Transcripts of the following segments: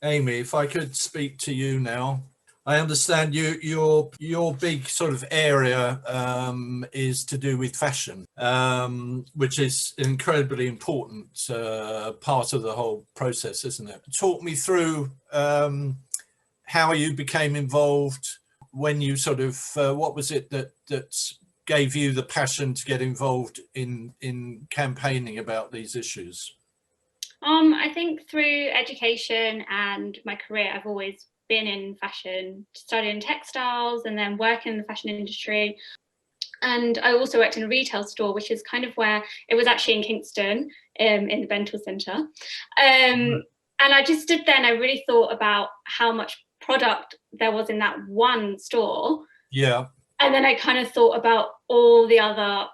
Amy, if I could speak to you now. I understand your big sort of area is to do with fashion, which is an incredibly important part of the whole process, isn't it? Talk me through how you became involved, when you sort of what was it that gave you the passion to get involved in campaigning about these issues? I think through education and my career, I've always been in fashion, studying textiles and then working in the fashion industry. And I also worked in a retail store, which is kind of where it was actually in Kingston, in the Bental Centre. And I just stood there and I really thought about how much product there was in that one store. Yeah. And then I kind of thought about all the other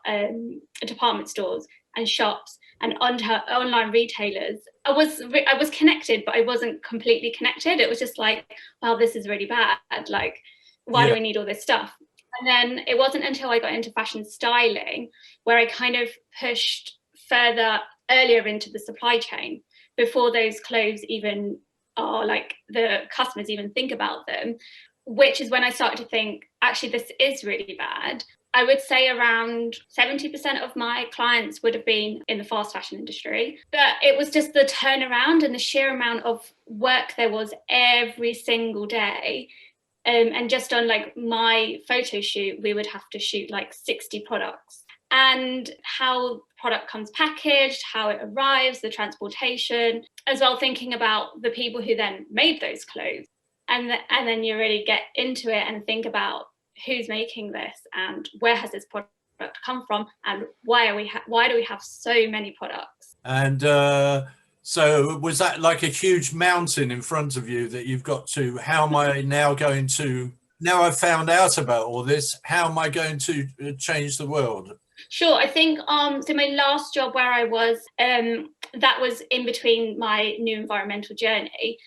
department stores and shops and online retailers. I was connected, but I wasn't completely connected. It was just like, wow, this is really bad. Like, why do we need all this stuff? And then it wasn't until I got into fashion styling where I kind of pushed further earlier into the supply chain before those clothes even are like the customers even think about them, which is when I started to think, actually, this is really bad. I would say around 70% of my clients would have been in the fast fashion industry. But it was just the turnaround and the sheer amount of work there was every single day. And just on like my photo shoot, we would have to shoot like 60 products. And how product comes packaged, how it arrives, the transportation, as well thinking about the people who then made those clothes. And then you really get into it and think about who's making this and where has this product come from and why do we have so many products? And so was that like a huge mountain in front of you that you've got to, how am I now going to, now I've found out about all this, how am I going to change the world? Sure, I think so my last job where I was, that was in between my new environmental journey.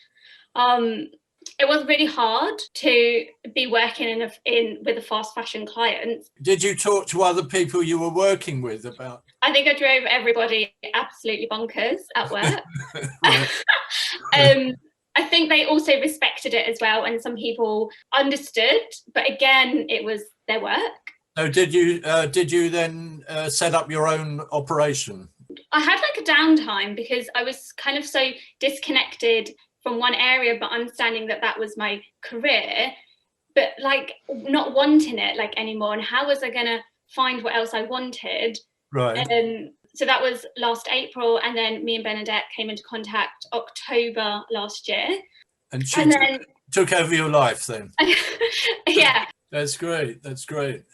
It was really hard to be working with a fast fashion client. Did you talk to other people you were working with about? I think I drove everybody absolutely bonkers at work. I think they also respected it as well, and some people understood, but again, it was their work. So did you then set up your own operation? I had like a downtime because I was kind of so disconnected from one area, but understanding that was my career, but like not wanting it like anymore. And how was I going to find what else I wanted? Right. So that was last April. And then me and Bernadette came into contact October last year. And she took over your life then? Yeah. That's great. That's great.